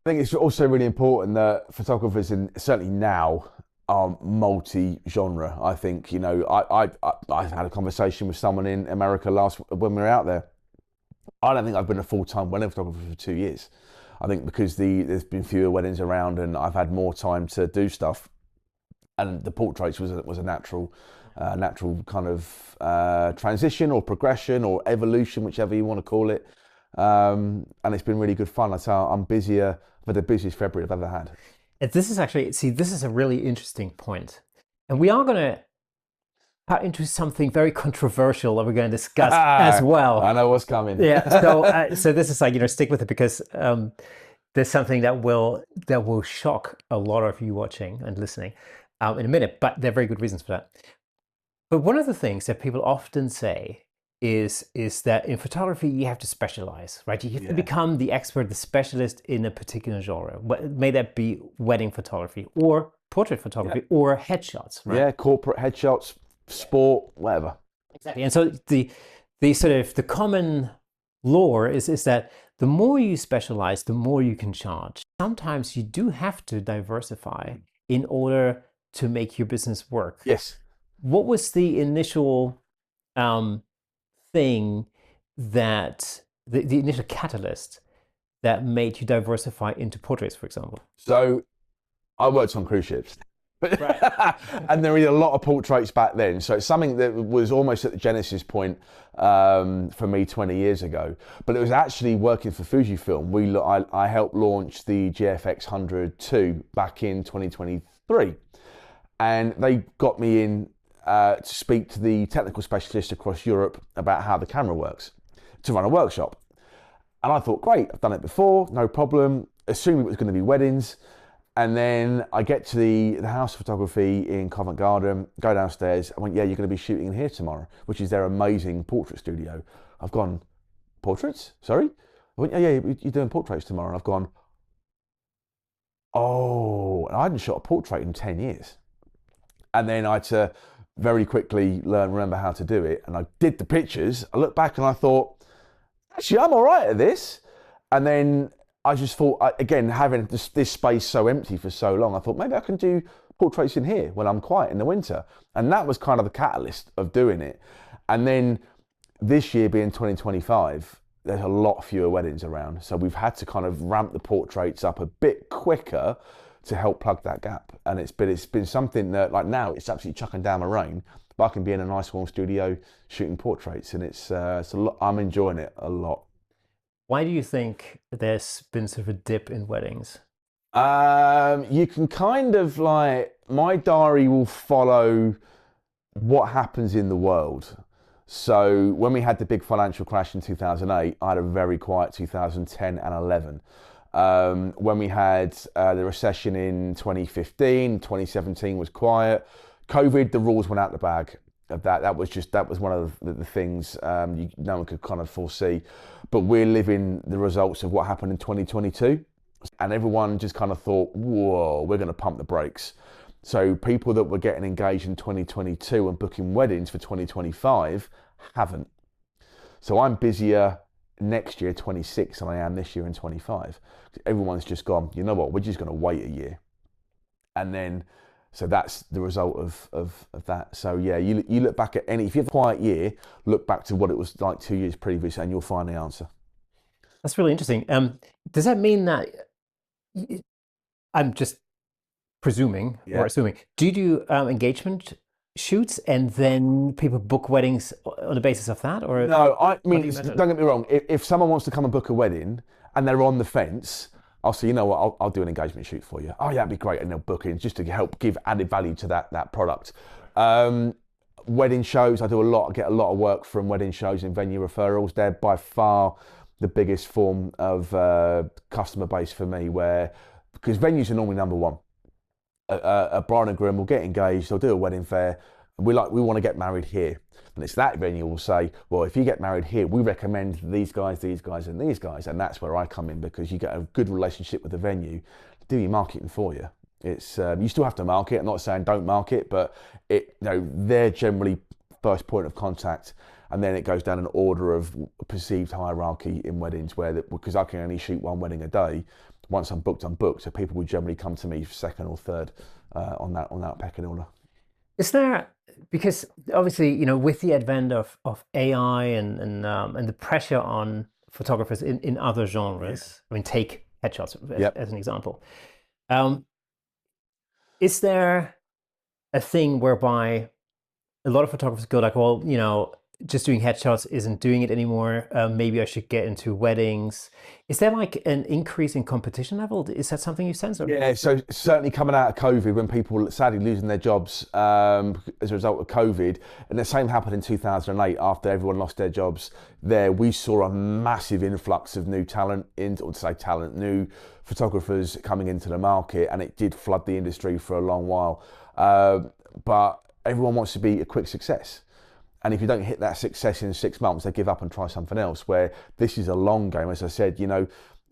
I think it's also really important that photographers, and certainly now, are multi-genre. I think, I've had a conversation with someone in America when we were out there. I don't think I've been a full-time wedding photographer for 2 years. I think because there's been fewer weddings around and I've had more time to do stuff, and the portraits was a natural kind of transition or progression or evolution, whichever you want to call it. And it's been really good fun. I say I'm busier for the busiest February I've ever had. This is actually, see, this is a really interesting point. And we are going to cut into something very controversial that we're going to discuss as well. I know what's coming. Yeah. So this is like, stick with it, because there's something that will shock a lot of you watching and listening in a minute, but there are very good reasons for that. But one of the things that people often say is that in photography you have to specialize, right? You have to become the expert, the specialist in a particular genre. May that be wedding photography or portrait photography or headshots, right? Yeah, corporate headshots, sport, whatever. Exactly. And so the sort of the common lore is that the more you specialize, the more you can charge. Sometimes you do have to diversify in order to make your business work. Yes. What was the initial thing that the initial catalyst that made you diversify into portraits, for example? So I worked on cruise ships. Right. And there were a lot of portraits back then. So it's something that was almost at the genesis point for me 20 years ago. But it was actually working for Fujifilm. I helped launch the GFX 100 II back in 2023. And they got me in to speak to the technical specialists across Europe about how the camera works, to run a workshop. And I thought, great, I've done it before, no problem, assuming it was going to be weddings. And then I get to the House of Photography in Covent Garden, go downstairs, I went, yeah, you're going to be shooting in here tomorrow, which is their amazing portrait studio. I've gone, portraits? Sorry? I went, yeah, you're doing portraits tomorrow. And I've gone, oh, and I hadn't shot a portrait in 10 years. And then I had to very quickly remember how to do it. And I did the pictures. I looked back and I thought, actually, I'm all right at this. And then I just thought, again, having this space so empty for so long, I thought maybe I can do portraits in here when I'm quiet in the winter. And that was kind of the catalyst of doing it. And then this year being 2025, there's a lot fewer weddings around. So we've had to kind of ramp the portraits up a bit quicker to help plug that gap. And it's been something that, like, now it's absolutely chucking down the rain, but I can be in a nice warm studio shooting portraits, and it's a lot. I'm enjoying it a lot. Why do you think there's been sort of a dip in weddings? You can kind of, like, my diary will follow what happens in the world. So when we had the big financial crash in 2008, I had a very quiet 2010 and 11. When we had the recession in 2015, 2017 was quiet. COVID, the rules went out the bag. That was one of the things no one could kind of foresee. But we're living the results of what happened in 2022, and everyone just kind of thought, whoa, we're going to pump the brakes. So people that were getting engaged in 2022 and booking weddings for 2025 haven't. So I'm busier next year, 26, than I am this year in 25. Everyone's just gone, you know what, we're just going to wait a year. And then, so that's the result of that. So yeah, you look back at if you have a quiet year, look back to what it was like 2 years previous and you'll find the answer. That's really interesting. Does that mean that, I'm just presuming or assuming, do you do engagement shoots and then people book weddings on the basis of that? Or no, I mean, don't get me wrong. If someone wants to come and book a wedding and they're on the fence, I'll say, you know what, I'll do an engagement shoot for you. Oh yeah, that'd be great. And they'll book in just to help give added value to that product. Wedding shows, I get a lot of work from wedding shows and venue referrals. They're by far the biggest form of customer base for me, because venues are normally number one. A bride and groom will get engaged, they'll do a wedding fair. We want to get married here. And it's that venue will say, well, if you get married here, we recommend these guys, and these guys. And that's where I come in, because you get a good relationship with the venue, do your marketing for you. It's you still have to market. I'm not saying don't market, but they're generally first point of contact. And then it goes down an order of perceived hierarchy in weddings, because I can only shoot one wedding a day. once I'm booked, so people would generally come to me second or third on that pecking order. Is there, because obviously, you know, with the advent of AI and the pressure on photographers in other genres, I mean, take headshots as an example. Is there a thing whereby a lot of photographers go like, well, you know, just doing headshots isn't doing it anymore. Maybe I should get into weddings. Is there like an increase in competition level? Is that something you sense? Yeah, so certainly coming out of COVID, when people were sadly losing their jobs as a result of COVID, and the same happened in 2008 after everyone lost their jobs. There, we saw a massive influx of new talent, new photographers coming into the market, and it did flood the industry for a long while. But everyone wants to be a quick success. And if you don't hit that success in 6 months, they give up and try something else, where this is a long game. As I said, you know,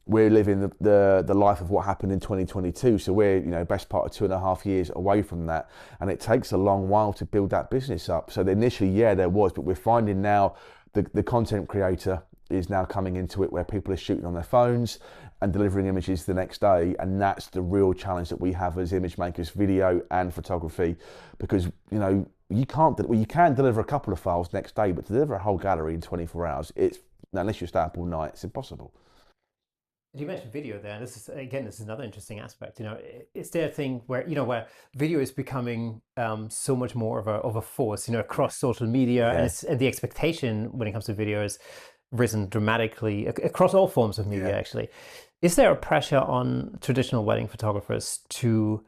we're living the life of what happened in 2022. So we're, you know, best part of 2.5 years away from that. And it takes a long while to build that business up. So initially, yeah, there was, but we're finding now the content creator is now coming into it, where people are shooting on their phones and delivering images the next day. And that's the real challenge that we have as image makers, video and photography, because, you know, you can deliver a couple of files next day, but to deliver a whole gallery in 24 hours, unless you stay up all night, it's impossible. You mentioned video there, and this is another interesting aspect. You know, is there a thing where, you know, where video is becoming so much more of a force, you know, across social media, and the expectation when it comes to video has risen dramatically across all forms of media, actually. Is there a pressure on traditional wedding photographers to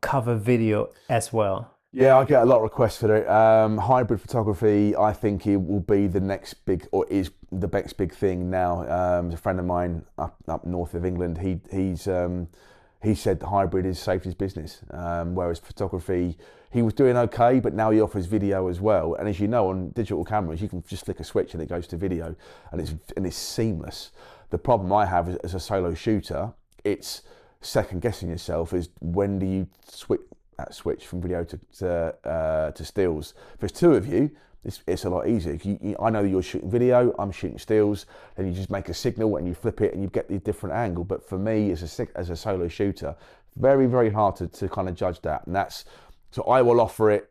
cover video as well? Yeah, I get a lot of requests for it. Hybrid photography, I think it will be the next big, or is the next big thing now. A friend of mine up north of England, he said the hybrid has saved his business. Whereas photography, he was doing okay, but now he offers video as well. And as you know, on digital cameras, you can just flick a switch and it goes to video, and it's seamless. The problem I have as a solo shooter, it's second guessing yourself. Is when do you switch from video to stills? If there's two of you, it's a lot easier. I know that you're shooting video, I'm shooting stills, then you just make a signal and you flip it and you get the different angle. But for me, as a solo shooter, very, very hard to kind of judge that. And so I will offer it.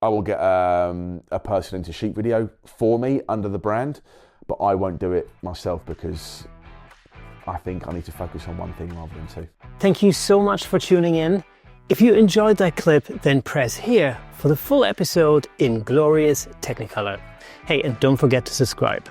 I will get a person in to shoot video for me under the brand, but I won't do it myself because I think I need to focus on one thing rather than two. Thank you so much for tuning in. If you enjoyed that clip, then press here for the full episode in glorious Technicolor. Hey, and don't forget to subscribe.